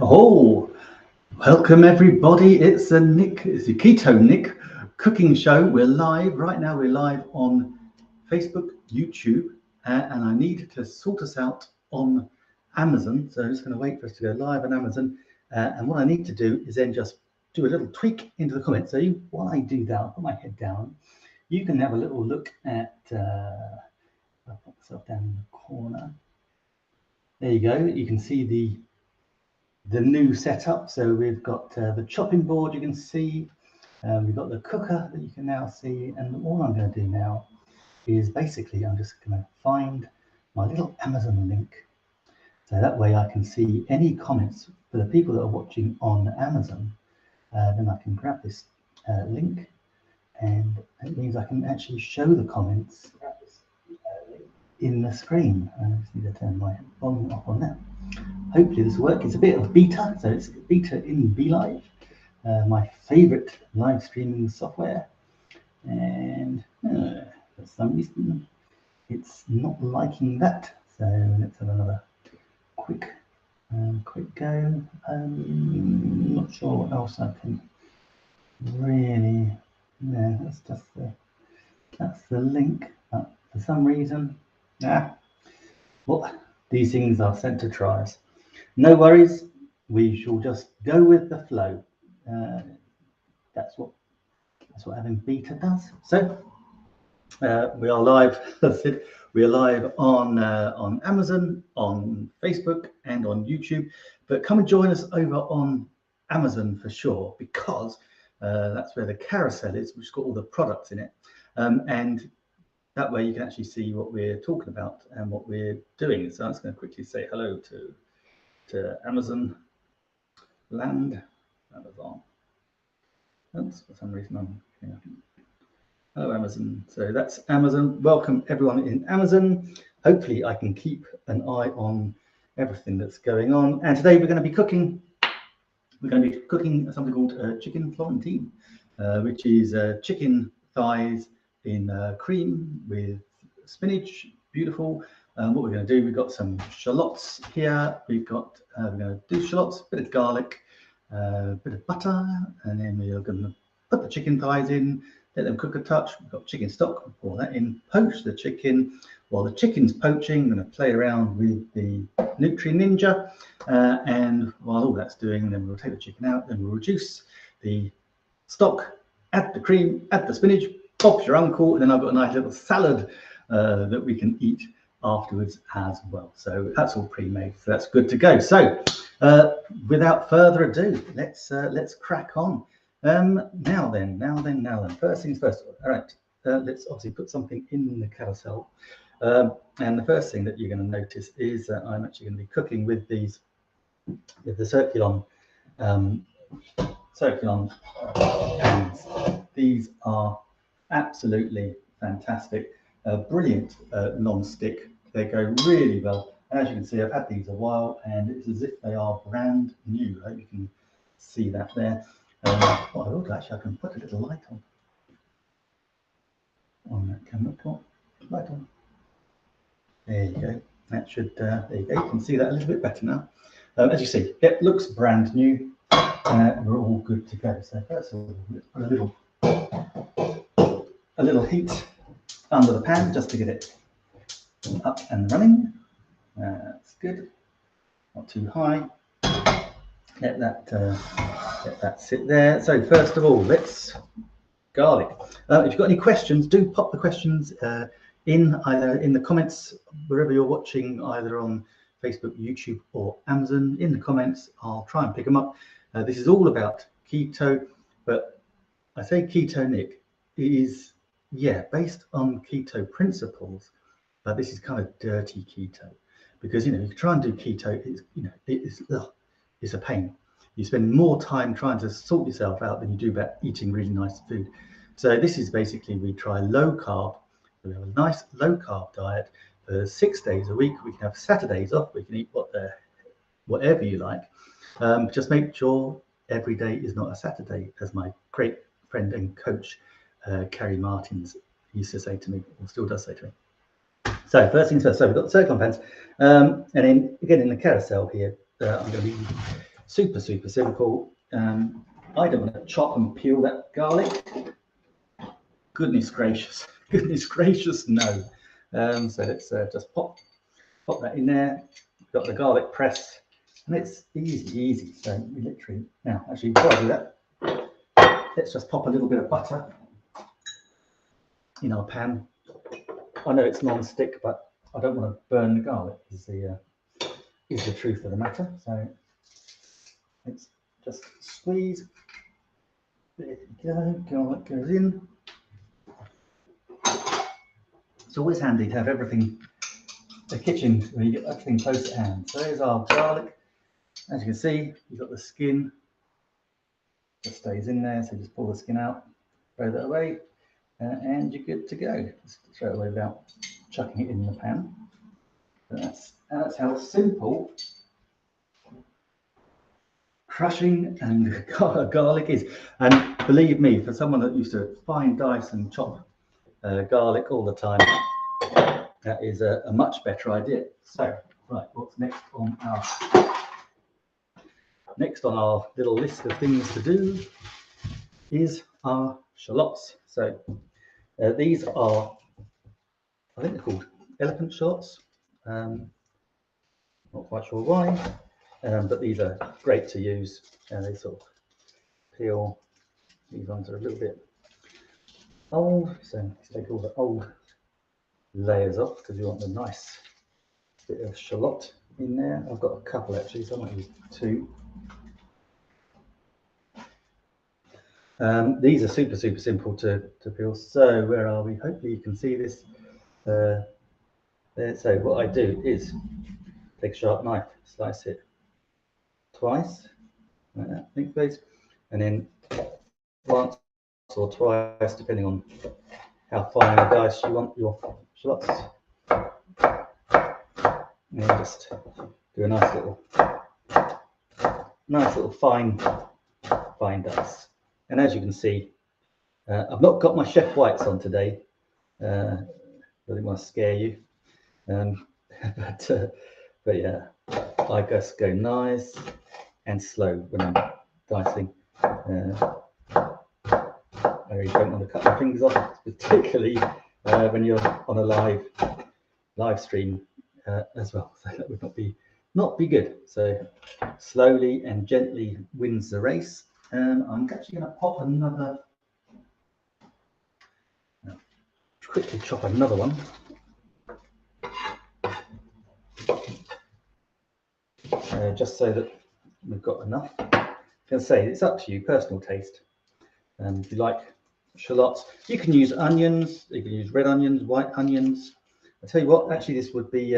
Oh, welcome everybody. It's the Keto Nick cooking show. We're live right now. We're live on Facebook, YouTube, and I need to sort us out on Amazon. So I'm just going to wait for us to go live on Amazon. And what I need to do is then just do a little tweak into the comments. So while I do that, I'll put my head down. You can have a little look at. I'll put myself down in the corner. There you go. You can see the new setup. So we've got the chopping board you can see, we've got the cooker that you can now see, and all I'm going to do now is basically I'm just going to find my little Amazon link, so that way I can see any comments for the people that are watching on Amazon. Then I can grab this link, and it means I can actually show the comments in the screen. I just need to turn my volume up on that. Hopefully this will work. It's a bit of beta, so it's beta in BeLive, my favorite live streaming software. And for some reason, it's not liking that. So let's have another quick go. Not sure what else I can really. No, that's just that's the link. But for some reason, well, these things are sent to try us. No worries, we shall just go with the flow. That's what having beta does. So we are live. That's it. We are live on Amazon, on Facebook, and on YouTube. But come and join us over on Amazon for sure, because that's where the carousel is, which has got all the products in it, and that way you can actually see what we're talking about and what we're doing. So I'm just going to quickly say hello to Amazon land. Amazon. Oops, for some reason I'm hello Amazon. So that's Amazon. Welcome everyone in Amazon. Hopefully I can keep an eye on everything that's going on. And today we're going to be cooking. We're going to be cooking something called chicken Florentine, which is chicken thighs in cream with spinach. Beautiful. What we're going to do, we've got some shallots here. We're going to do shallots, a bit of garlic, a bit of butter, and then we're going to put the chicken thighs in, let them cook a touch. We've got chicken stock, pour that in, poach the chicken. While the chicken's poaching, I'm going to play around with the Nutri Ninja, and while all that's doing, then we'll take the chicken out, then we'll reduce the stock, add the cream, add the spinach, Bob's your uncle, and then I've got a nice little salad that we can eat afterwards as well. So that's all pre-made, so that's good to go. So without further ado, let's crack on. Now then, first things first. All right, let's obviously put something in the carousel. And the first thing that you're going to notice is that I'm actually going to be cooking with the Circulon pans. These are absolutely fantastic, brilliant non-stick. They go really well. And as you can see, I've had these a while, and it's as if they are brand new. I hope you can see that there. Actually, I can put a little light on that camera. Light on. There you go. That should. There you go. You can see that a little bit better now. As you see, it looks brand new. We're all good to go. So first of all, let's put a little heat under the pan just to get it up and running. That's good. Not too high. Let that sit there. So first of all, let's garlic. If you've got any questions, do pop the questions in either in the comments wherever you're watching, either on Facebook, YouTube, or Amazon. In the comments, I'll try and pick them up. This is all about keto, but I say keto, Nick, it is based on keto principles, but this is kind of dirty keto, because if you try and do keto, it's a pain. You spend more time trying to sort yourself out than you do about eating really nice food. So this is basically, we try low carb. We have a nice low carb diet for 6 days a week. We can have Saturdays off. We can eat whatever you like. Just make sure every day is not a Saturday, as my great friend and coach, Carrie Martins, used to say to me, or still does say to me. So first things first. So we've got the Circulon pans, and then again in the carousel here, I'm going to be Super simple. I don't want to chop and peel that garlic. Goodness gracious, no. So let's just pop that in there. We've got the garlic press, and it's easy. So we literally, now actually before I do that, let's just pop a little bit of butter in our pan. I know it's non-stick, but I don't want to burn the garlic, is the truth of the matter. So let's just squeeze. There we go, garlic goes in. It's always handy to have everything, the kitchen, where you get everything close at hand. So there's our garlic. As you can see, you've got the skin, just stays in there. So just pull the skin out, throw that away, and you're good to go. Just throw it away without chucking it in the pan. But that's how simple crushing and garlic is. And believe me, for someone that used to fine dice and chop garlic all the time, that is a much better idea. So, right, what's next on our little list of things to do is our shallots. So these are, I think they're called elephant shallots. Not quite sure why, but these are great to use. They sort of peel. These ones are a little bit old, so let's take all the old layers off because we want the nice bit of shallot in there. I've got a couple actually, so I might use 2. These are super simple to peel. So where are we? Hopefully you can see this there. So what I do is take a sharp knife, slice it twice, like that, lengthways, and then once or twice, depending on how fine a dice you want your shallots. And then just do a nice little fine dice. And as you can see, I've not got my chef whites on today. I didn't want to scare you, but yeah, I just go nice and slow when I'm dicing. I really don't want to cut my fingers off, particularly when you're on a live stream as well. So that would not be good. So slowly and gently wins the race. I'm actually going to pop another. Quickly chop another one. Just so that we've got enough. I can say it's up to you, personal taste. If you like shallots, you can use onions. You can use red onions, white onions. I tell you what, actually, this would be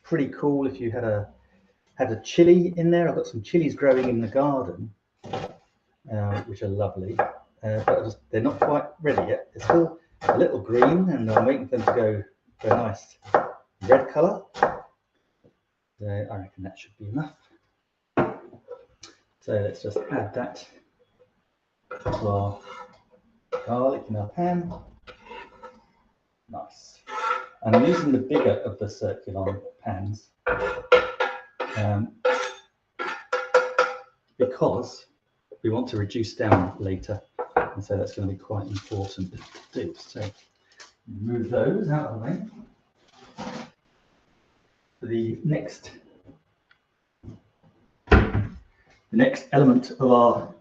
pretty cool if you had a chili in there. I've got some chilies growing in the garden, which are lovely, but they're not quite ready yet. They're still a little green, and I'm waiting for them to go for a nice red colour. So I reckon that should be enough. So let's just add that to our garlic in our pan. Nice. And I'm using the bigger of the circular pans because we want to reduce down later, and so that's going to be quite important to do. So move those out of the way. The next element of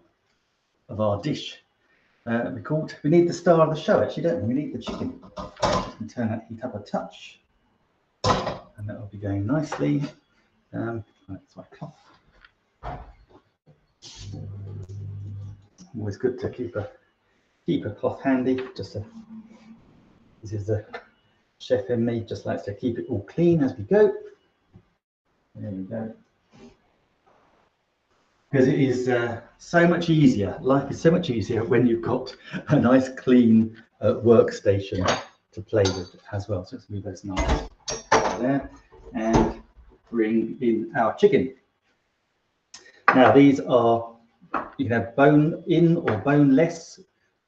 our dish we need the star of the show, actually, don't we? We need the chicken. Just can turn that heat up a touch, and that will be going nicely. That's my cloth. Always good to keep a cloth handy. This is the chef in me, just likes to keep it all clean as we go. There we go. Because it is so much easier. Life is so much easier when you've got a nice clean workstation to play with as well. So let's move those knives there and bring in our chicken. Now these are, you can have bone in or boneless.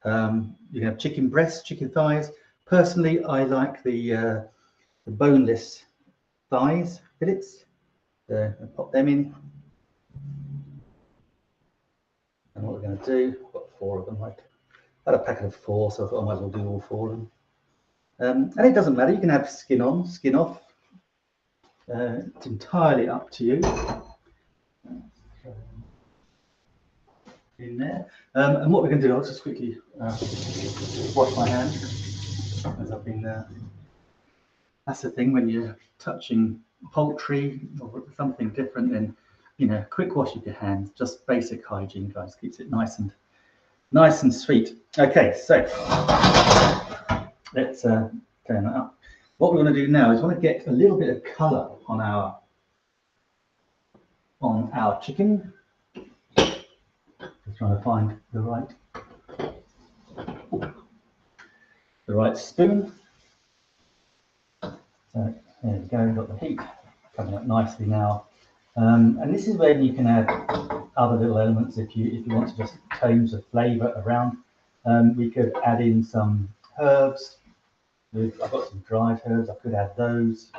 You can have chicken breasts, chicken thighs. Personally, I like the boneless thighs fillets. I'll pop them in. going to do. I've got 4 of them. I had a packet of 4, so I thought I might as well do all 4 of them. And it doesn't matter. You can have skin on, skin off. It's entirely up to you. In there. And what we're going to do, I'll just quickly wash my hands, as I've been that's the thing when you're touching poultry or something different, then quick wash of your hands, just basic hygiene, guys, keeps it nice and sweet. Okay, so let's turn that up. What we want to do now is want to get a little bit of colour on our chicken. Just trying to find the right spoon. So there we go, we've got the heat coming up nicely now. And this is where you can add other little elements if you want to just change the flavour around. We could add in some herbs. I've got some dried herbs, I could add those.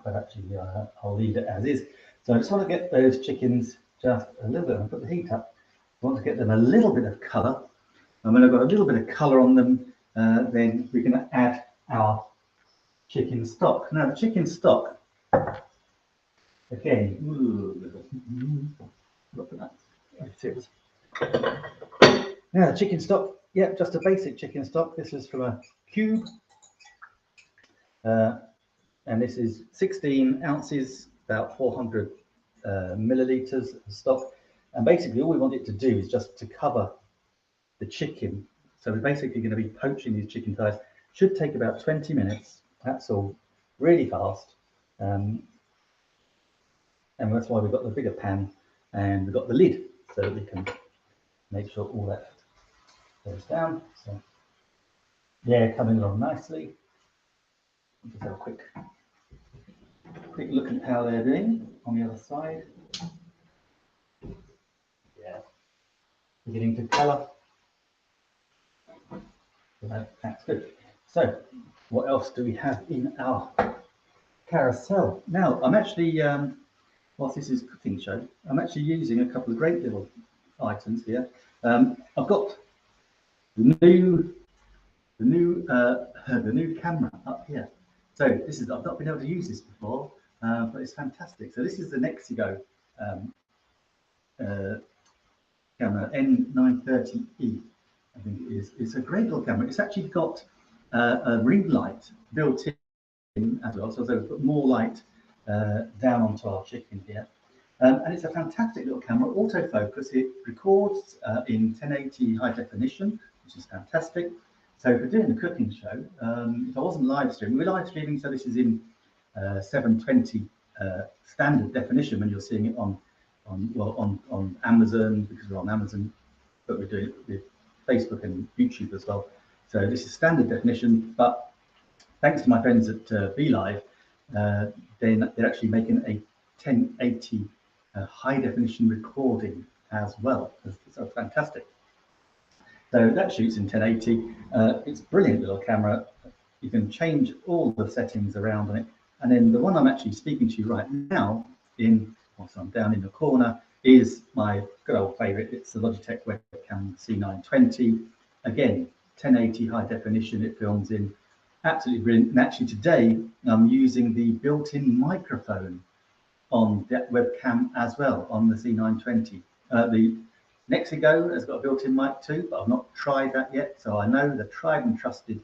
But actually I'll leave it as is. So I just want to get those chickens just a little bit, I'll put the heat up. I want to get them a little bit of colour. And when I've got a little bit of colour on them, then we can add our chicken stock. Now the chicken stock, again, look at that. Now the chicken stock, yeah, just a basic chicken stock. This is from a cube, and this is 16 ounces, about 400 millilitres of stock. And basically all we want it to do is just to cover the chicken. So we're basically going to be poaching these chicken thighs. Should take about 20 minutes. That's all, really fast. And that's why we've got the bigger pan and we've got the lid so that we can make sure all that goes down. So yeah, coming along nicely. Just have a quick look at how they're doing on the other side. Yeah, beginning to colour. So that's good. So what else do we have in our carousel? Now I'm actually, whilst this is a cooking show, I'm actually using a couple of great little items here. I've got the new camera up here. So this is, I've not been able to use this before, but it's fantastic. So this is the Nexigo camera N930E, I think it is. It's a great little camera. It's actually got a ring light built in as well, so we've put more light down onto our chicken here. And it's a fantastic little camera, autofocus. It records in 1080 high definition, which is fantastic. So for doing the cooking show, if I wasn't live streaming, we're live streaming, so this is in 720 standard definition when you're seeing it on Amazon, because we're on Amazon, but we're doing it with Facebook and YouTube as well. So this is standard definition, but thanks to my friends at BeLive, they're actually making a 1080 high definition recording as well. So fantastic. So that shoots in 1080. It's a brilliant little camera. You can change all the settings around on it. And then the one I'm actually speaking to you right now, whilst I'm down in the corner, is my good old favourite. It's the Logitech webcam C920. Again, 1080 high definition. It films in. Absolutely brilliant. And actually today I'm using the built-in microphone on that webcam as well on the C920. The Nexigo has got a built-in mic too, but I've not tried that yet. So I know the tried and trusted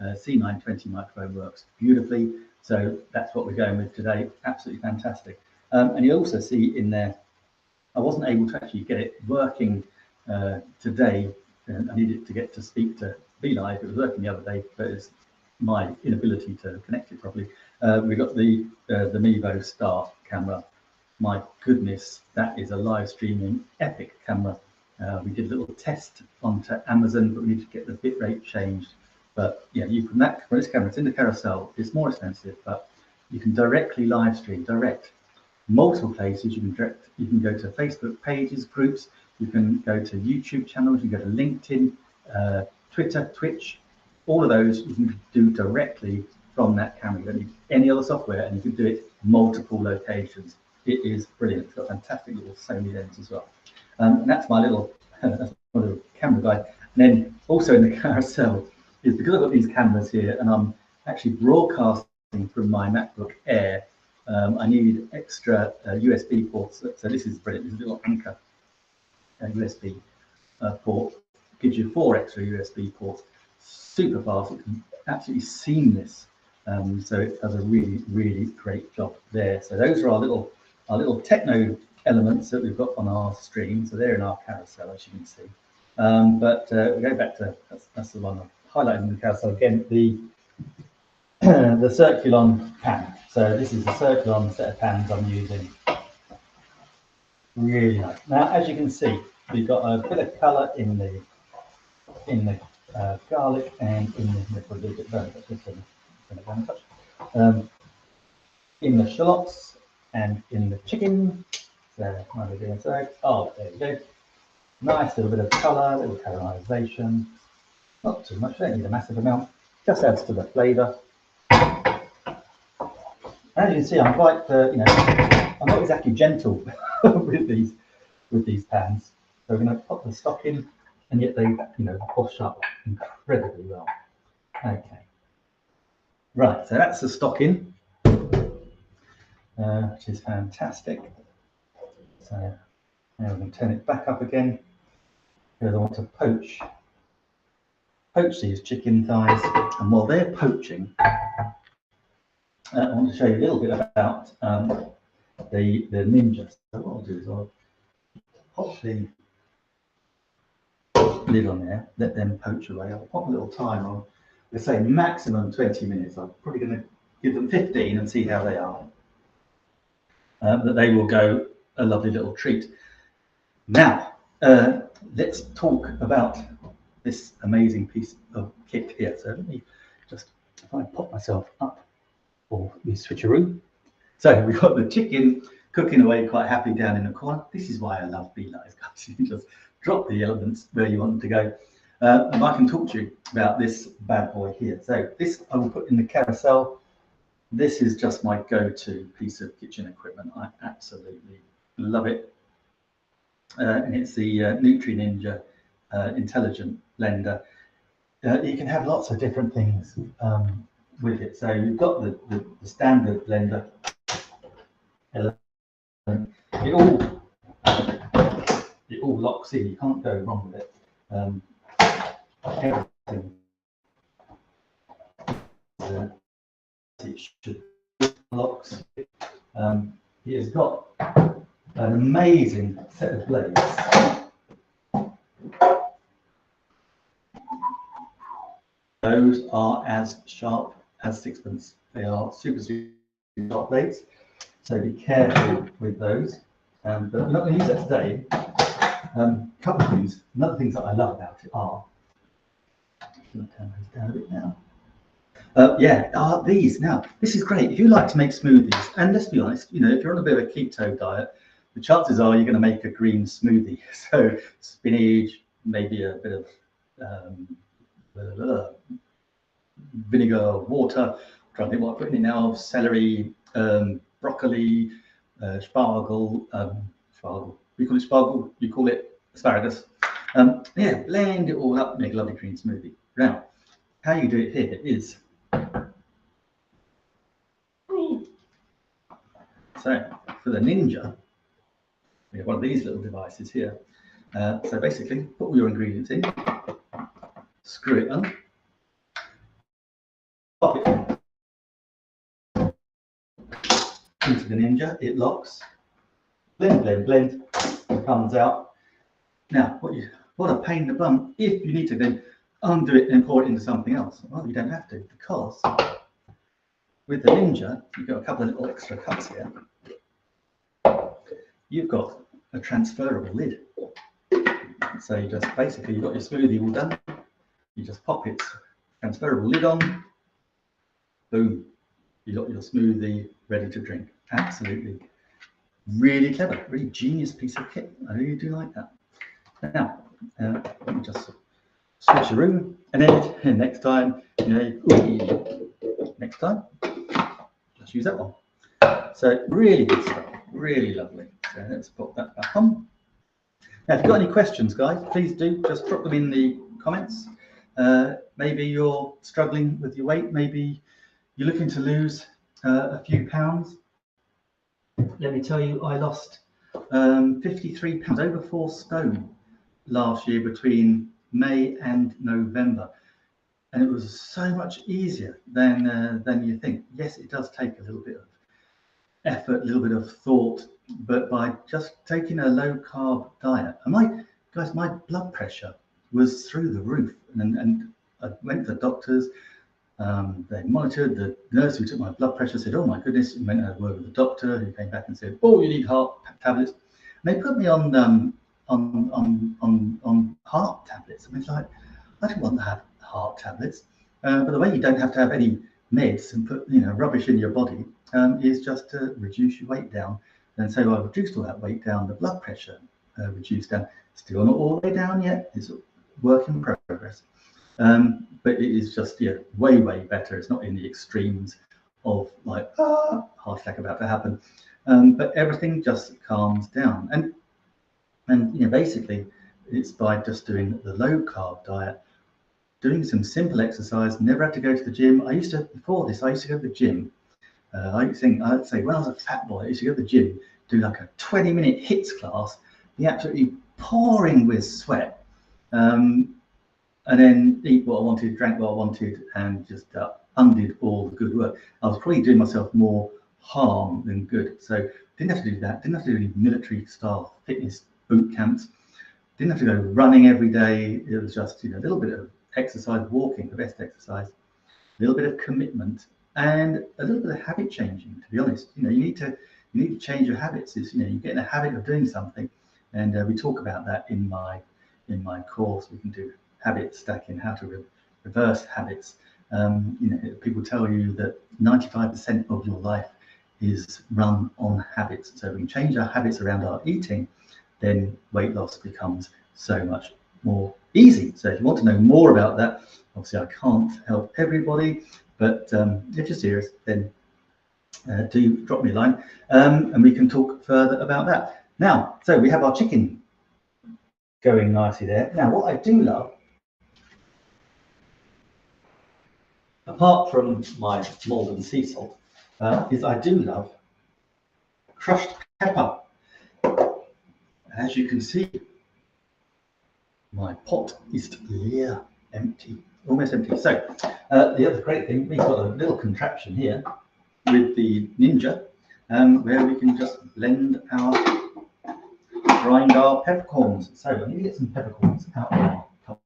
C920 microphone works beautifully. So that's what we're going with today. Absolutely fantastic. And you also see in there, I wasn't able to actually get it working today. And I needed to get to speak to BeLive. It was working the other day, but it's my inability to connect it properly. We got the Mevo Star camera. My goodness, that is a live streaming epic camera. We did a little test onto Amazon, but we need to get the bitrate changed. But yeah, you can this camera, it's in the carousel. It's more expensive, but you can directly live stream, multiple places. You can go to Facebook pages, groups. You can go to YouTube channels. You can go to LinkedIn, Twitter, Twitch. All of those you can do directly from that camera. You don't need any other software, and you can do it multiple locations. It is brilliant. It's got a fantastic little Sony lens as well. And that's my little, that's my little camera guide. And then also in the carousel is because I've got these cameras here and I'm actually broadcasting from my MacBook Air. I need extra USB ports. So this is brilliant. This is a little Anchor USB port. Gives you 4 extra USB ports. Super fast. It's absolutely seamless. So it does a really, really great job there. So those are our little techno elements that we've got on our stream. So they're in our carousel, as you can see. But we go back to that's the one I'm highlighting in the carousel again. The Circulon pan. So this is the Circulon set of pans I'm using. Really nice. Now, as you can see, we've got a bit of colour in the garlic and in the shallots and in the chicken. So, what are we doing? So, oh, there we go. Nice little bit of colour, little caramelisation. Not too much. Don't need a massive amount. Just adds to the flavour. As you can see, I'm quite, I'm not exactly gentle with these pans. So we're going to pop the stock in, and yet they, wash up incredibly well. Okay. Right, so that's the stock in, which is fantastic. So now we can turn it back up again, because I want to poach these chicken thighs, and while they're poaching, I want to show you a little bit about the Ninja. So what I'll do is I'll pop the lid on there, let them poach away. I'll pop a little time on. They say maximum 20 minutes. I'm probably going to give them 15 and see how they are. But they will go a lovely little treat. Now, let's talk about this amazing piece of kit here. So let me just, if I pop myself up, or we switcheroo. So we've got the chicken cooking away quite happily down in the corner. This is why I love Be Nice, guys. You just drop the elements where you want them to go. And I can talk to you about this bad boy here. So this I will put in the carousel. This is just my go-to piece of kitchen equipment. I absolutely love it. And it's the Nutri-Ninja Intelligent Blender. You can have lots of different things with it. So you've got the standard blender. It all locks in. You can't go wrong with it. Everything it should locks. He has got an amazing set of blades. Those are as sharp as sixpence. They are super sharp blades, so be careful with those. But we're not going to use that today. Couple of things. Another things that I love about it are. I'm going to turn those down a bit now. These. Now, this is great. If you like to make smoothies, and let's be honest, if you're on a bit of a keto diet, the chances are you're going to make a green smoothie. So spinach, maybe a bit of vinegar, water. I'm trying to think what I'm putting in now. Celery, broccoli, spargle. We call it spargle. You call it asparagus. Blend it all up, make a lovely green smoothie. Now, how you do it here is. So for the Ninja, we have one of these little devices here. So basically, put all your ingredients in, screw it on, pop it into the Ninja. It locks. Blend, blend, blend. It comes out. Now, what a pain in the bum if you need to then undo it and pour it into something else. Well, you don't have to, because with the Ninja, you've got a couple of little extra cups here. You've got a transferable lid. So you just basically, you've got your smoothie all done. You just pop its transferable lid on. Boom. You got your smoothie ready to drink. Absolutely. Really clever, really genius piece of kit. I really do like that. Now, let me just switch the room, and then next time, next time, just use that one. So really good stuff, really lovely. So let's put that back on. Now, if you've got any questions, guys, please do just drop them in the comments. Maybe you're struggling with your weight. Maybe you're looking to lose a few pounds. Let me tell you, I lost 53 pounds, over 4 stone last year between May and November. And it was so much easier than you think. Yes, it does take a little bit of effort, a little bit of thought, but by just taking a low carb diet, and my blood pressure was through the roof, and I went to the doctors. They monitored. The nurse who took my blood pressure said, "Oh my goodness!" And went and had a word with the doctor, who came back and said, "Oh, you need heart tablets." And they put me on heart tablets. I mean, it's like, I don't want to have heart tablets, but the way you don't have to have any meds and put rubbish in your body is just to reduce your weight down. And so I reduced all that weight down. The blood pressure reduced down. Still not all the way down yet. It's a work in progress. But it is just way better. It's not in the extremes of like heart attack about to happen, but everything just calms down. And basically it's by just doing the low carb diet, doing some simple exercise. Never had to go to the gym. Before this I used to go to the gym. I'd say when I was a fat boy, I used to go to the gym, do like a 20-minute hits class, be absolutely pouring with sweat. And then eat what I wanted, drank what I wanted, and just undid all the good work. I was probably doing myself more harm than good. So didn't have to do that. Didn't have to do any military style fitness boot camps. Didn't have to go running every day. It was just a little bit of exercise, walking, the best exercise, a little bit of commitment, and a little bit of habit changing. To be honest, you need to change your habits. You get in a habit of doing something, and we talk about that in my course. We can do habit stacking, how to reverse habits. People tell you that 95% of your life is run on habits. So if we can change our habits around our eating, then weight loss becomes so much more easy. So if you want to know more about that, obviously I can't help everybody, but if you're serious, then do drop me a line, and we can talk further about that. Now, so we have our chicken going nicely there. Now, what I do love, apart from my Malden sea salt, is I do love crushed pepper. As you can see, my pot is near empty, almost empty. So the other great thing, we've got a little contraption here with the Ninja, where we can just grind our peppercorns. So I need to get some peppercorns out of our cup.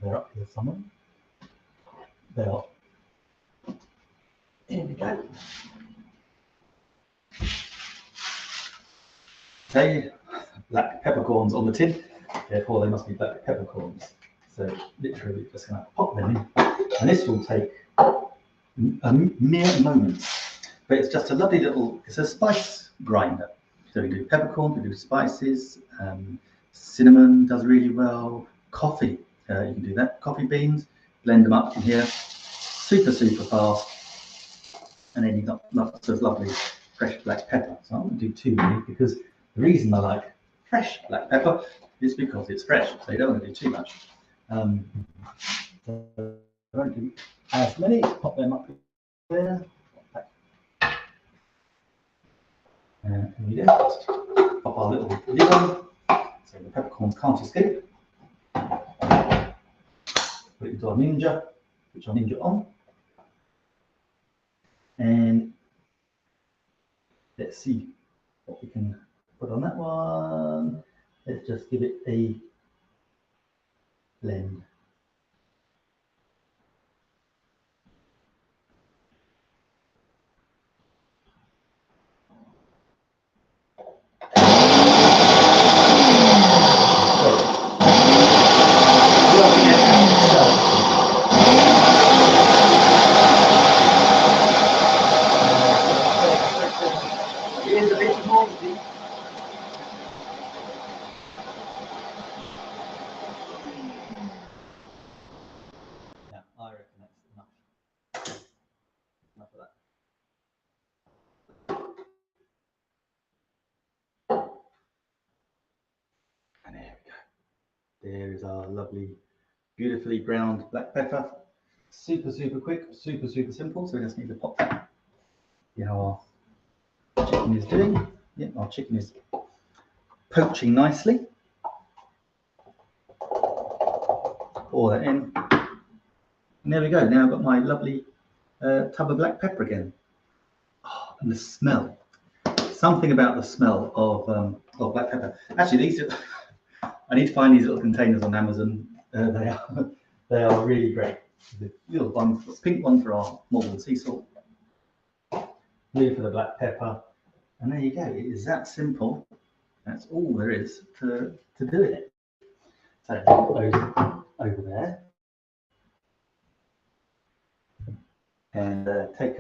They're up here somewhere. They are. Here we go. Okay, black peppercorns on the tin, therefore they must be black peppercorns. So literally just going to pop them in, and this will take a mere moment. But it's just a lovely it's a spice grinder. So we do peppercorn, we do spices, cinnamon does really well, coffee, you can do that, coffee beans, blend them up in here, super fast, and then you've got lots of lovely fresh black pepper. So I won't do too many, because the reason I like fresh black pepper is because it's fresh, so you don't want to do too much. So I won't do as many, pop them up there. And we do just pop our little lid on, so the peppercorns can't escape. Put it into our Ninja, switch our Ninja on, and let's see what we can put on that one. Let's just give it a blend. I reckon that's enough. Enough of that. There is our lovely, beautifully browned black pepper. Super, super quick, super, super simple. So we just need to pop that. See how our chicken is doing. Yeah, our chicken is poaching nicely. Pour that in. And there we go. Now I've got my lovely tub of black pepper again. Oh, and the smell. Something about the smell of black pepper. Actually, these are, I need to find these little containers on Amazon. They are really great. The little one, pink one for our Malton sea salt, blue for the black pepper, and there you go. It is that simple. That's all there is to do it. So put those over there, and take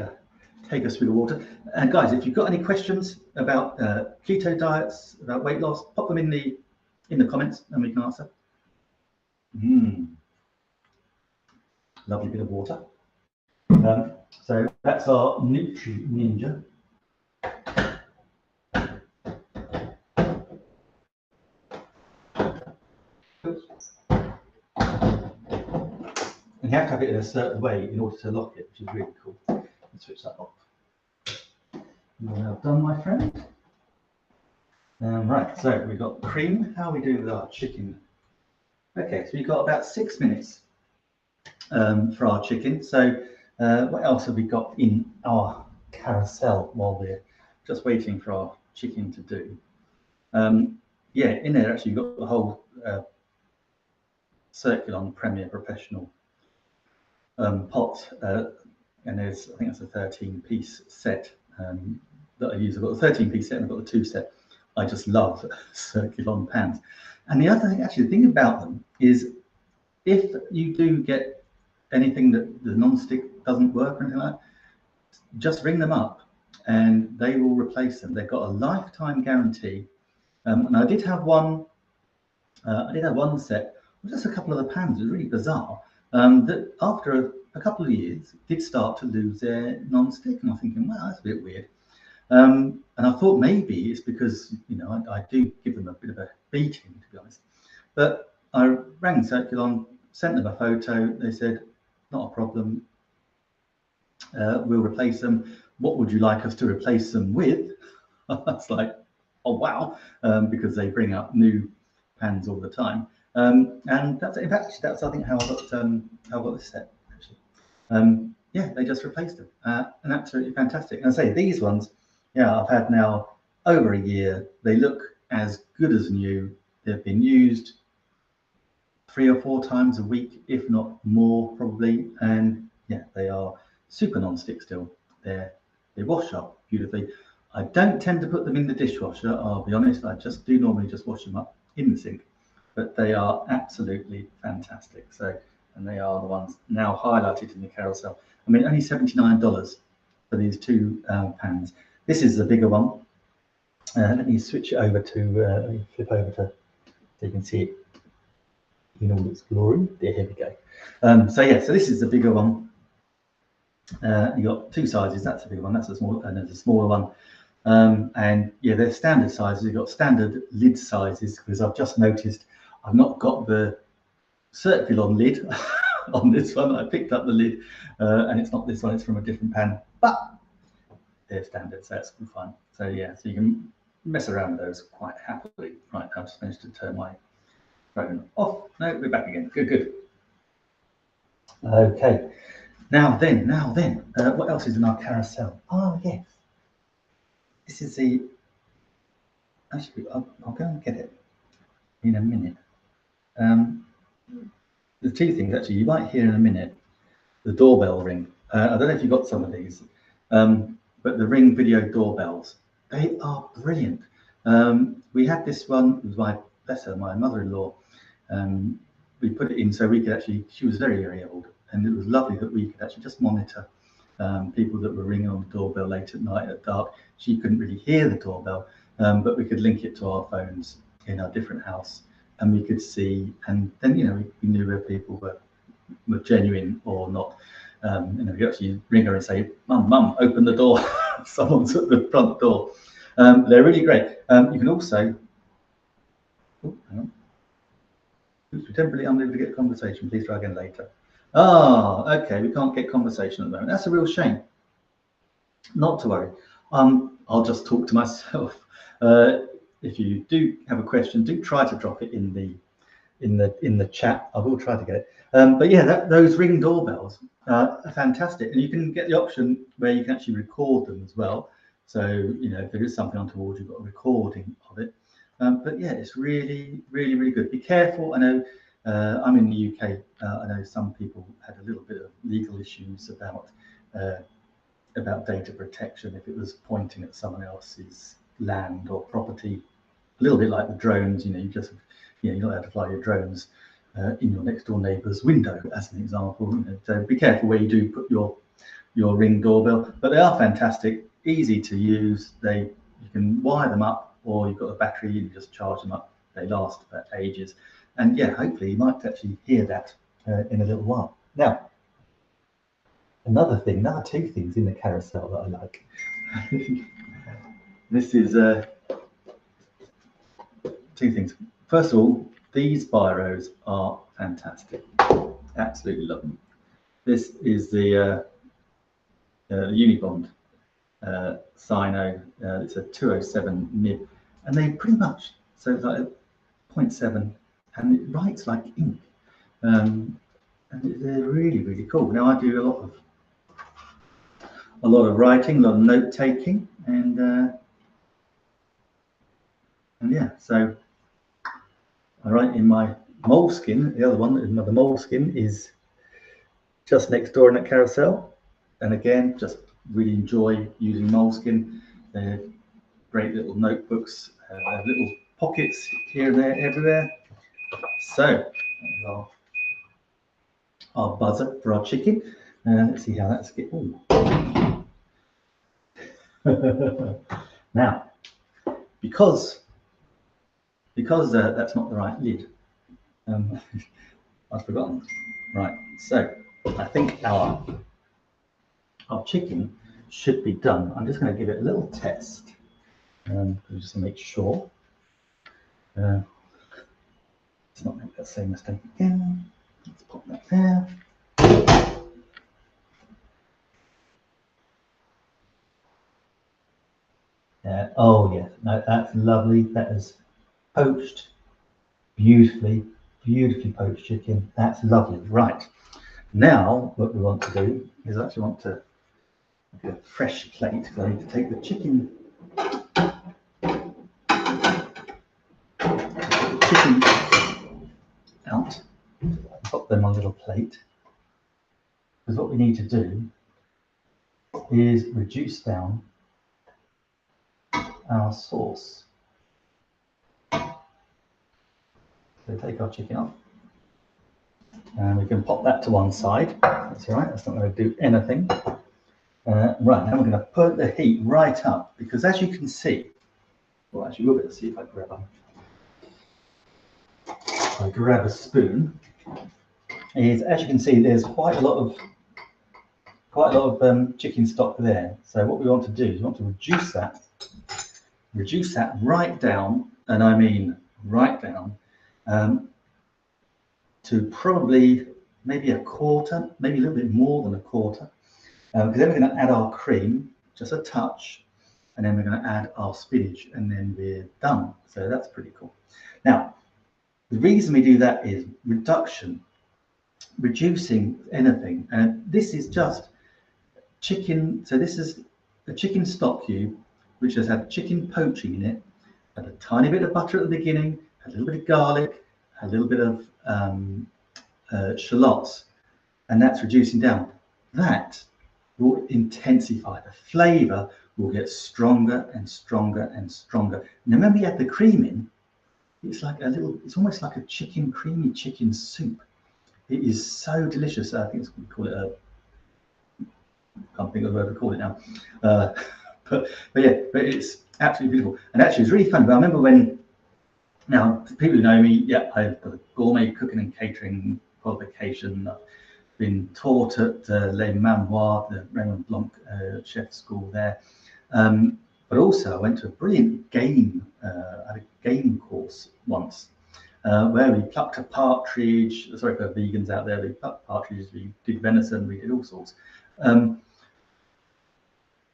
a swig of water. And guys, if you've got any questions about keto diets, about weight loss, pop them in the comments, and we can answer. Lovely bit of water. So that's our Nutri Ninja. And you have to have it in a certain way in order to lock it, which is really cool. Let's switch that off. Well done, my friend. Right, so we've got cream. How are we doing with our chicken? Okay, so we've got about 6 minutes for our chicken. So what else have we got in our carousel while we're just waiting for our chicken to do? Yeah, in there actually you've got the whole Circulon Premier Professional pot, and there's, I think that's a 13-piece set that I use. I've got the 13-piece set and I've got the 2 set. I just love Circulon pans. And the other thing, actually, the thing about them is if you do get anything that the non-stick doesn't work or anything like that, just ring them up and they will replace them. They've got a lifetime guarantee. And I did have one. I did have one set, just a couple of the pans. It was really bizarre. That after a couple of years did start to lose their non-stick, and I'm thinking, well, that's a bit weird. And I thought maybe it's because, you know, I do give them a bit of a beating, to be honest. But I rang Circulon, sent them a photo. They said, not a problem. We'll replace them. What would you like us to replace them with? I was like, oh wow, because they bring up new pans all the time. And that's, in fact, that's I think how I got this set actually. Yeah, they just replaced them, and absolutely fantastic. And I say these ones, yeah, I've had now over a year. They look as good as new. They've been used 3 or 4 times a week, if not more, probably. And yeah, they are super non-stick still. They wash up beautifully. I don't tend to put them in the dishwasher, I'll be honest. I just do normally just wash them up in the sink, but they are absolutely fantastic. So, and they are the ones now highlighted in the carousel. I mean, only $79 for these 2 pans. This is the bigger one. Let me switch it over to, let me flip over to, so you can see it in all its glory. There, here we go. So yeah, so this is the bigger one. You got 2 sizes. That's a bigger one. That's a small, and there's a smaller one. And yeah, they're standard sizes. You've got standard lid sizes, because I've just noticed I've not got the Circulon lid on this one. I picked up the lid, and it's not this one. It's from a different pan, but they're standard, so that's fine. So yeah, so you can mess around with those quite happily. Right, I've just managed to turn my phone off. No, we're back again. Good, good. Okay. Now then, what else is in our carousel? Oh yes, this is the. Actually, I'll go and get it in a minute. The 2 things actually you might hear in a minute. The doorbell ring. I don't know if you got some of these, but the Ring video doorbells, they are brilliant. We had this one. It was my mother-in-law. We put it in so we could actually. She was very, very old, and it was lovely that we could actually just monitor people that were ringing on the doorbell late at night at dark. She couldn't really hear the doorbell, but we could link it to our phones in our different house, and we could see, and then, you know, we knew where people were genuine or not. You know, you actually ring her and say, "Mum, open the door." Someone's at the front door. They're really great. You can also, oh, hang on. Oops, we're temporarily unable to get conversation. Please try again later. Oh, okay. We can't get conversation at the moment. That's a real shame. Not to worry. I'll just talk to myself. If you do have a question, do try to drop it in the chat. I will try to get it. But yeah, those Ring doorbells are fantastic, and you can get the option where you can actually record them as well. So you know, if there is something untoward, you've got a recording of it. But yeah, it's really, really, really good. Be careful. I know I'm in the UK. I know some people had a little bit of legal issues about data protection if it was pointing at someone else's land or property. A little bit like the drones, you know, you're not allowed to fly your drones in your next door neighbour's window, as an example. You know, so be careful where you do put your Ring doorbell. But they are fantastic, easy to use. You can wire them up, or you've got a battery, you just charge them up. They last for ages. And yeah, hopefully you might actually hear that in a little while. Now, another two things in the carousel that I like. This is two things. First of all, these biros are fantastic. Absolutely love them. This is the Unibond Sino. It's a 207 nib, and they pretty much, so it's like 0.7, and it writes like ink. And they're really, really cool. Now I do a lot of writing, a lot of note taking, and yeah, so I write in my Moleskin. The other one, the Moleskin, is just next door in that carousel. And again, just really enjoy using Moleskin. They're great little notebooks. They have little pockets here and there, everywhere. So our buzzer for our chicken. Let's see how that's getting. Now, because that's not the right lid, I've forgotten. Right, so I think our chicken should be done. I'm just going to give it a little test, just to make sure. Let's not make that same mistake again. Let's pop that there. Oh yes, no, that's lovely. That is poached beautifully poached chicken. That's lovely. Right, now what we want to do is actually want to get a fresh plate, because I need to take the chicken out and put them on a little plate. Because what we need to do is reduce down our sauce. So take our chicken off, and we can pop that to one side. That's all right, that's not going to do anything. Right, now we're going to put the heat right up, because as you can see, well, actually we'll be able to see if I grab a spoon. Is, as you can see, there's quite a lot of chicken stock there. So what we want to do is we want to reduce that right down, and I mean right down, to probably maybe a quarter, maybe a little bit more than a quarter, because then we're going to add our cream, just a touch, and then we're going to add our spinach, and then we're done. So that's pretty cool. Now, the reason we do that is reducing anything, and this is just chicken. So this is a chicken stock cube, which has had chicken poaching in it, had a tiny bit of butter at the beginning, a little bit of garlic, a little bit of shallots, and that's reducing down. That will intensify. The flavour will get stronger and stronger and stronger. And remember, you add the cream in, it's almost like a creamy chicken soup. It is so delicious. I think we call it I can't think of the word to call it now. But it's absolutely beautiful. And actually, it's really fun. But I remember now, people who know me, yeah, I've got a gourmet cooking and catering qualification. I've been taught at Les Manoirs, the Raymond Blanc chef school there. But also, I went to a brilliant game, I had a game course once. where we plucked a partridge. Sorry for vegans out there, we plucked partridges, we did venison, we did all sorts.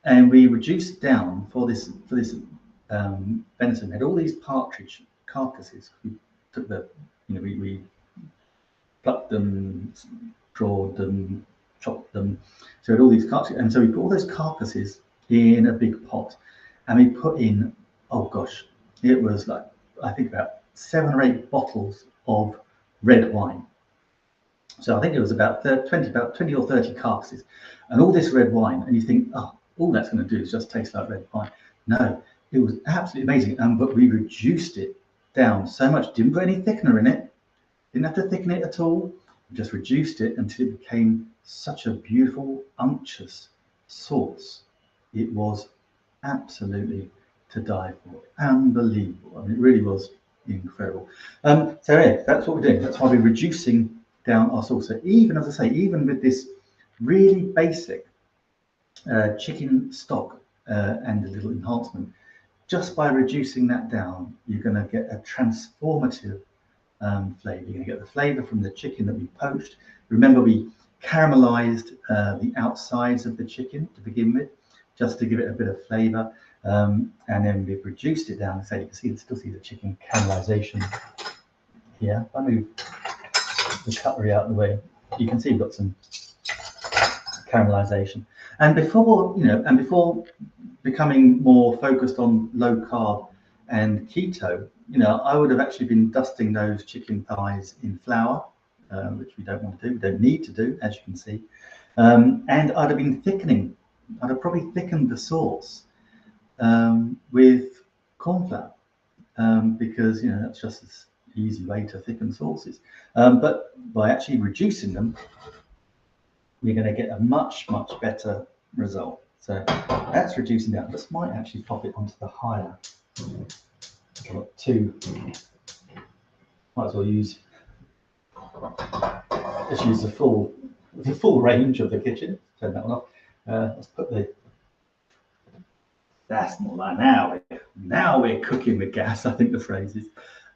And we reduced down for this venison. We had all these partridge carcasses. We took we plucked them, drawed them, chopped them. So we had all these carcasses, and so we put all those carcasses in a big pot, and we put in, oh gosh, it was like, I think about 7 or 8 bottles of red wine. So I think it was about 20 or 30 carcasses, and all this red wine. And you think, oh, all that's going to do is just taste like red wine. No, it was absolutely amazing. But we reduced it down so much. Didn't put any thickener in it. Didn't have to thicken it at all. We just reduced it until it became such a beautiful, unctuous sauce. It was absolutely to die for. Unbelievable. I mean, it really was incredible. So yeah, that's what we're doing. That's why we're reducing down our sauce. So even, as I say, even with this really basic chicken stock and a little enhancement, just by reducing that down, you're going to get a transformative flavour. You're going to get the flavour from the chicken that we poached. Remember, we caramelized the outsides of the chicken to begin with, just to give it a bit of flavour. And then we've reduced it down. So you can still see the chicken caramelization here. If I move the cutlery out of the way, you can see we've got some caramelization. And before becoming more focused on low carb and keto, I would have actually been dusting those chicken thighs in flour, which we don't want to do. We don't need to do, as you can see. And I'd have been thickening. I'd have probably thickened the sauce with corn flour, because that's just an easy way to thicken sauces. But by actually reducing them, we're going to get a much better result. So that's reducing down. This might actually pop it onto the higher. I've got 2. Might as well use the full range of the kitchen. Turn that one off. Let's put that's more like now we're cooking with gas, I think the phrase is.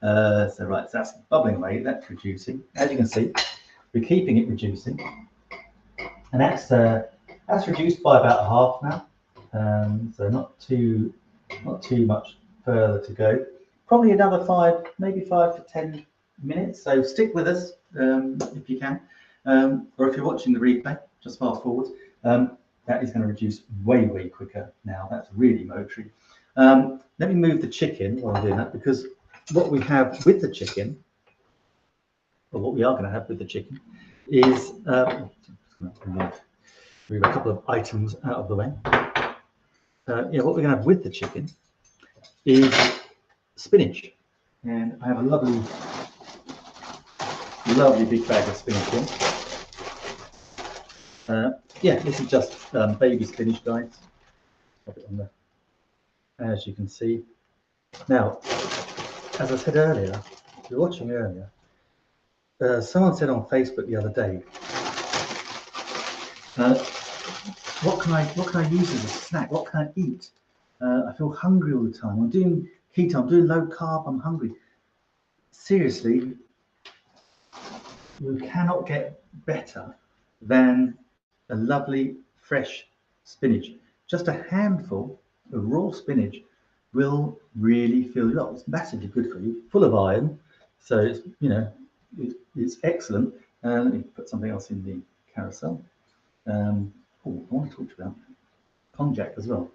So right, so that's bubbling away, that's reducing. As you can see, we're keeping it reducing. And that's reduced by about half now. So not too much further to go. Probably another 5 to 10 minutes. So stick with us if you can. Or if you're watching the replay, just fast forward. That is going to reduce way quicker now. That's really motory. Let me move the chicken while I'm doing that, because what we have with the chicken, or what we are going to have with the chicken, is move a couple of items out of the way. What we're going to have with the chicken is spinach, and I have a lovely big bag of spinach here. This is just baby spinach, guys. Pop it on there, as you can see. Now, as I said earlier, if you're watching earlier, someone said on Facebook the other day, what can I use as a snack? What can I eat? I feel hungry all the time. I'm doing keto, I'm doing low carb, I'm hungry. Seriously, you cannot get better than a lovely fresh spinach. Just a handful of raw spinach will really fill you up. It's massively good for you, full of iron. So it's it's excellent. Let me put something else in the carousel. I want to talk about konjac as well.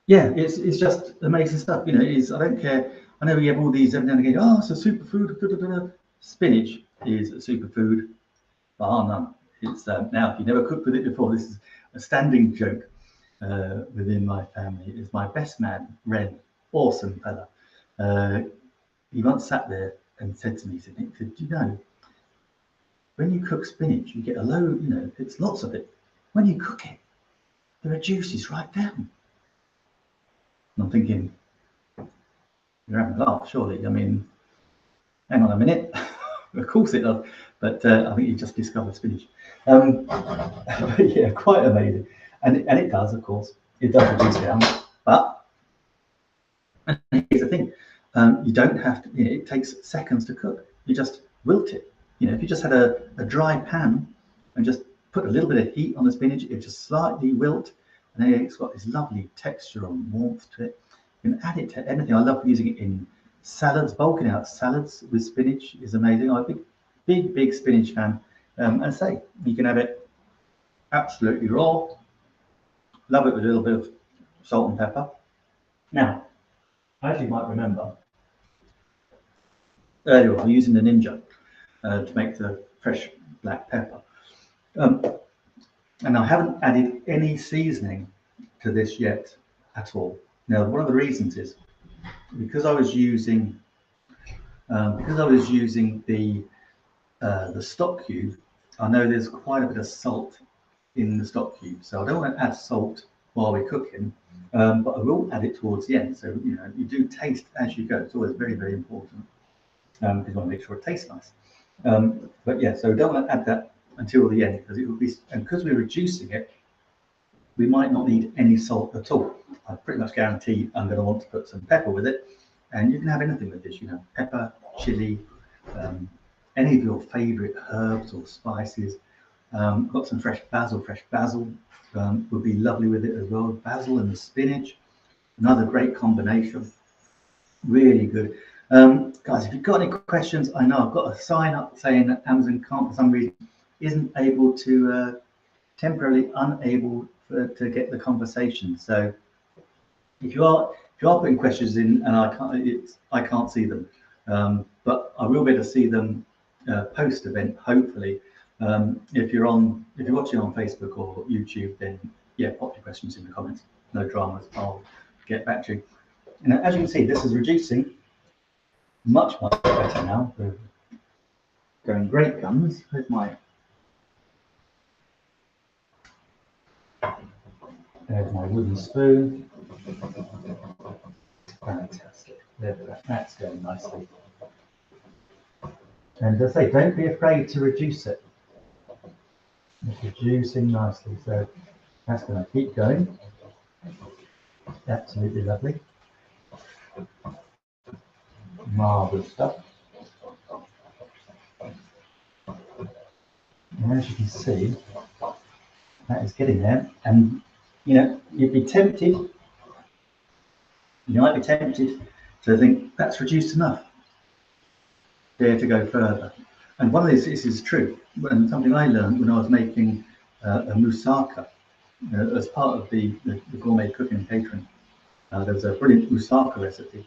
It's just amazing stuff. I don't care. I know we have all these every now and again. Oh, it's a superfood. Spinach is a superfood, bar none. It's now, if you've never cooked with it before, this is a standing joke within my family. It's my best man, Ren, awesome fella. He once sat there and said to me, he said, "Nick, do you know, when you cook spinach, you get a low, it's lots of it. When you cook it, the reduces right down." And I'm thinking, you're having a laugh, surely. I mean, hang on a minute. Of course it does. But I think you just discovered spinach. But yeah, quite amazing. And it does, of course. It does reduce down. But here's the thing. You don't have to, it takes seconds to cook. You just wilt it. If you just had a dry pan and just put a little bit of heat on the spinach, it just slightly wilt, and then it's got this lovely texture and warmth to it. You can add it to anything. I love using it in salads. Bulking out salads with spinach is amazing. I'm a big spinach fan. And I say, you can have it absolutely raw. Love it with a little bit of salt and pepper. Now, as you might remember, earlier on, we're using the Ninja to make the fresh black pepper. And I haven't added any seasoning to this yet at all. Now, one of the reasons is because I was using the stock cube. I know there's quite a bit of salt in the stock cube, so I don't want to add salt while we're cooking, but I will add it towards the end. So you do taste as you go. It's always very important because you want to make sure it tastes nice. But yeah, so we don't want to add that until the end because it will be, and because we're reducing it, we might not need any salt at all. I pretty much guarantee I'm going to want to put some pepper with it, and you can have anything with this. Pepper, chili, any of your favorite herbs or spices. Got some fresh basil. Fresh basil would be lovely with it as well. Basil and the spinach, another great combination. Really good. Guys, if you've got any questions, I know I've got a sign up saying that Amazon can't, for some reason, isn't able to, temporarily unable to get the conversation. So if you are putting questions in and I can't see them, but I will be able to see them post event, hopefully. If you're watching on Facebook or YouTube, then yeah, pop your questions in the comments. No dramas. I'll get back to you. And as you can see, this is reducing much better now. We're going great guns. There's my wooden spoon. Fantastic. That's going nicely. And as I say, don't be afraid to reduce it. It's reducing nicely, so that's going to keep going. Absolutely lovely. Marvelous stuff. And as you can see, that is getting there. And you'd be tempted. You might be tempted to think that's reduced enough. Dare to go further. And one of these, this is true, and something I learned when I was making a moussaka as part of the gourmet cooking and catering. There was a brilliant moussaka recipe,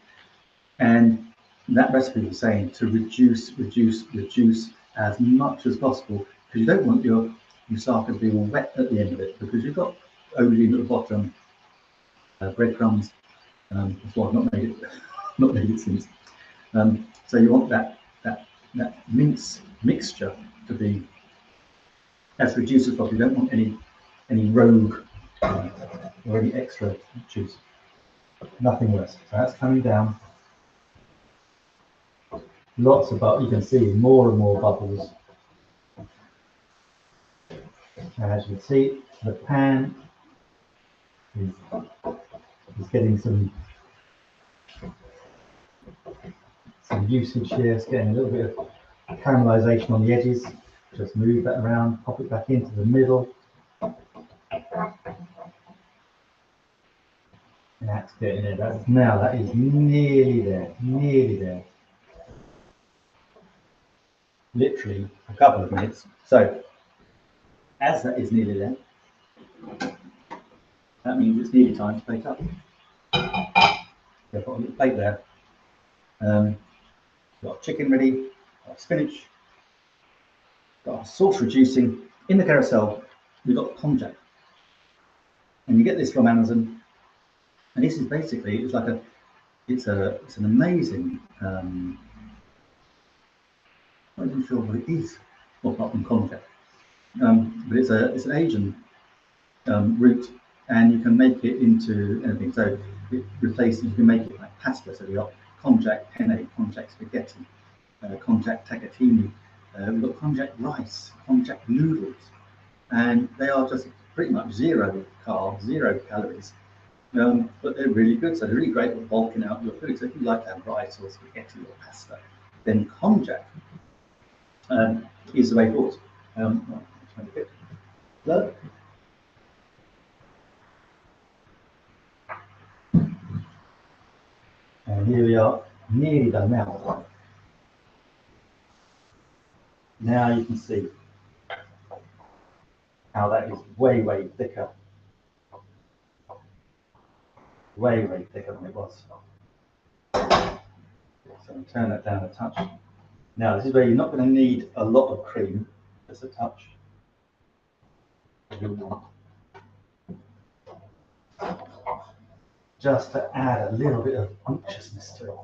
and that recipe was saying to reduce as much as possible, because you don't want your moussaka to be all wet at the end of it, because you've got aubergine at the bottom, breadcrumbs. That's why I've not made it since. So you want that mixture to be as reduced as possible. You don't want any rogue or any extra juice. Nothing worse. So that's coming down. Lots of bubbles. You can see more and more bubbles. And as you can see, the pan is getting some usage here. It's getting a little bit of caramelization on the edges. Just move that around, pop it back into the middle. That's getting there. That is nearly there. Literally a couple of minutes. So as that is nearly there, that means it's nearly time to plate up. So I've got a little plate there. Got chicken ready, got spinach, got our sauce reducing. In the carousel, we've got konjac. And you get this from Amazon. And this is basically, it's an amazing, I'm not even sure what it is, apart from konjac. But it's an Asian root, and you can make it into anything. So it replaces, you can make it like pasta. So we've got konjac penne, konjac spaghetti, konjac tagatini. We've got konjac rice, konjac noodles, and they are just pretty much zero carbs, 0 calories. but they're really good. So they're really great at bulking out your food. So if you like to have rice or spaghetti or pasta, then konjac is the way forward. Look. And here we are, nearly done now. Now you can see how that is way, way thicker. Way, way thicker than it was. So I'll turn that down a touch. Now this is where you're not going to need a lot of cream, just a touch. Just to add a little bit of unctuousness to it.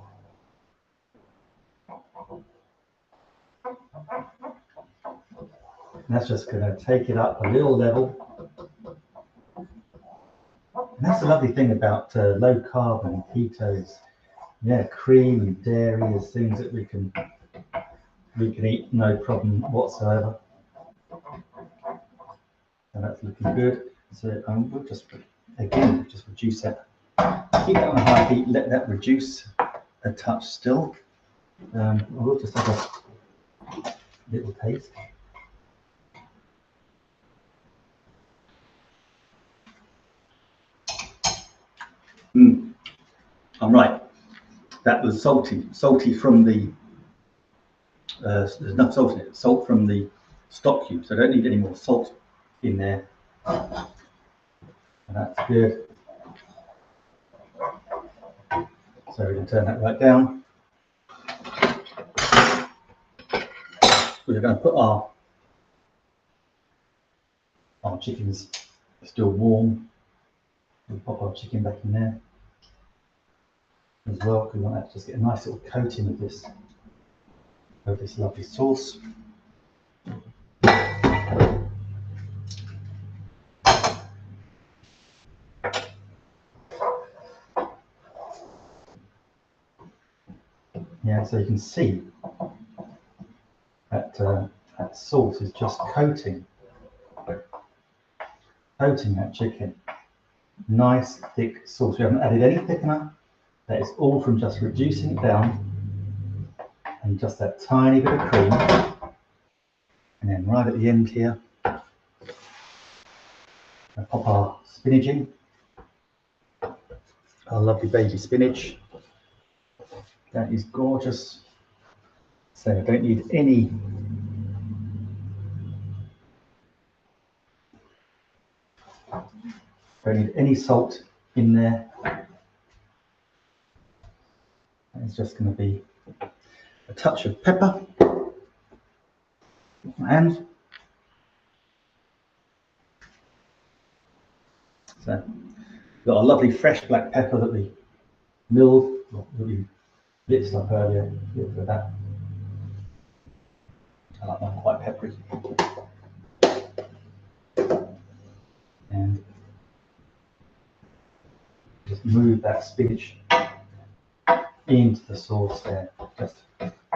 And that's just going to take it up a little level. And that's the lovely thing about low carb and ketos. Yeah, cream and dairy is things that we can eat no problem whatsoever. And that's looking good. So we'll just again just reduce it. Keep that on high heat. Let that reduce a touch still. We'll just have a little taste. I'm right. That was salty from the. There's enough salt in it. Salt from the stock cube, so I don't need any more salt in there. And that's good. So we can turn that right down. We're going to put our chickens still warm. We'll pop our chicken back in there as well, because we want that to just get a nice little coating of this lovely sauce. Yeah, so you can see that that sauce is just coating that chicken. Nice thick sauce. We haven't added any thickener. That is all from just reducing it down and just that tiny bit of cream. And then right at the end here, I'll pop our spinach in. Our lovely baby spinach. That is gorgeous. So I don't need any salt in there. It's just going to be a touch of pepper with my hands. So we've got a lovely fresh black pepper that we milled, that we blitzed up earlier. A little bit of that. I like mine quite peppery. And just move that spinach into the sauce there. Just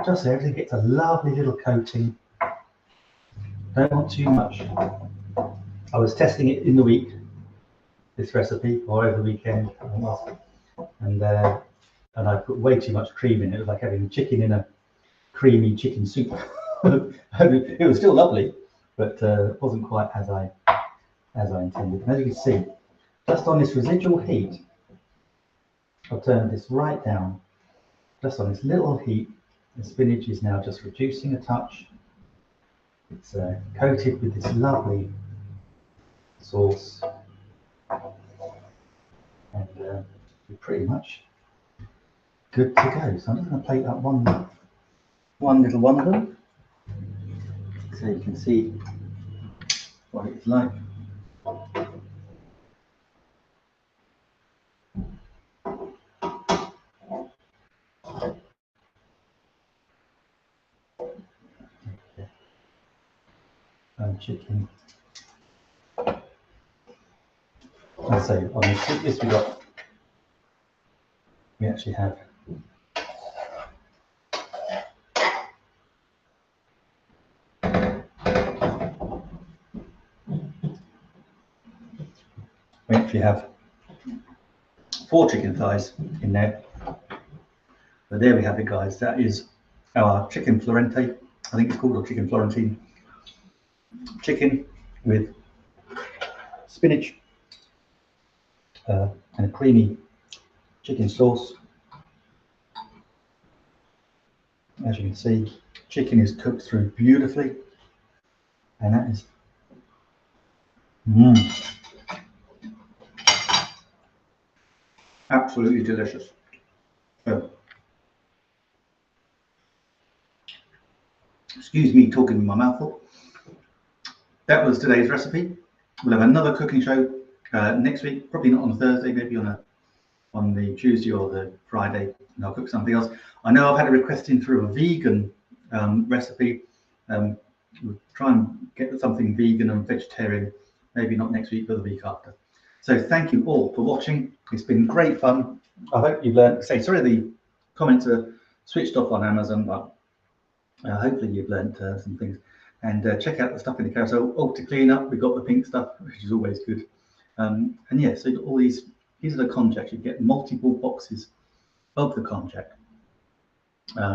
so everything gets a lovely little coating. Don't want too much. I was testing it in the week, this recipe, or over the weekend, and I put way too much cream in. It was like having chicken in a creamy chicken soup. It was still lovely, but it wasn't quite as I intended. And as you can see, just on this residual heat, I'll turn this right down. Just on this little heat, the spinach is now just reducing a touch. It's coated with this lovely sauce, and we're pretty much good to go. So I'm just going to plate up one little one of them, so you can see what it's like. Chicken. And so on this we actually have 4 chicken thighs in there. So there we have it, guys. That is our chicken Florente, I think it's called, or chicken Florentine. Chicken with spinach and a creamy chicken sauce. As you can see, chicken is cooked through beautifully, and that is absolutely delicious. So, excuse me talking with my mouth full. That was today's recipe. We'll have another cooking show next week, probably not on Thursday, maybe on the Tuesday or the Friday, and I'll cook something else. I know I've had a request in for a vegan recipe. We'll try and get something vegan and vegetarian, maybe not next week, but the week after. So thank you all for watching. It's been great fun. I hope you've learned. Sorry, the comments are switched off on Amazon, but hopefully you've learned some things. And check out the stuff in the carousel. To clean up, we've got the pink stuff, which is always good. And yeah, so you've got all these are the konjac. You get multiple boxes of the konjac,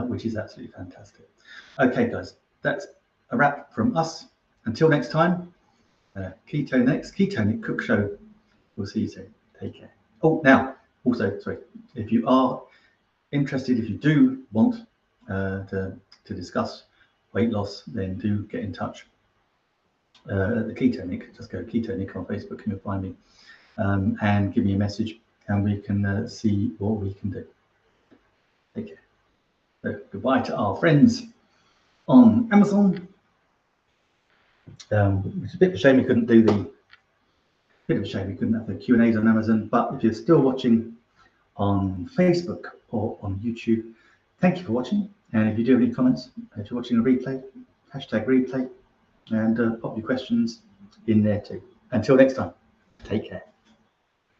which is absolutely fantastic. Okay, guys, that's a wrap from us. Until next time, Keto Next, Keto Nick Cook Show. We'll see you soon. Take care. Now, also, sorry, if you are interested, if you do want to discuss weight loss, then do get in touch. The Keto Nick, just go Keto Nick on Facebook and you'll find me, and give me a message, and we can see what we can do. Take care. So goodbye to our friends on Amazon. It's a bit of a shame we couldn't do have the Q&As on Amazon, but if you're still watching on Facebook or on YouTube, thank you for watching. And if you do have any comments, if you're watching a replay, #replay, and pop your questions in there too. Until next time, take care.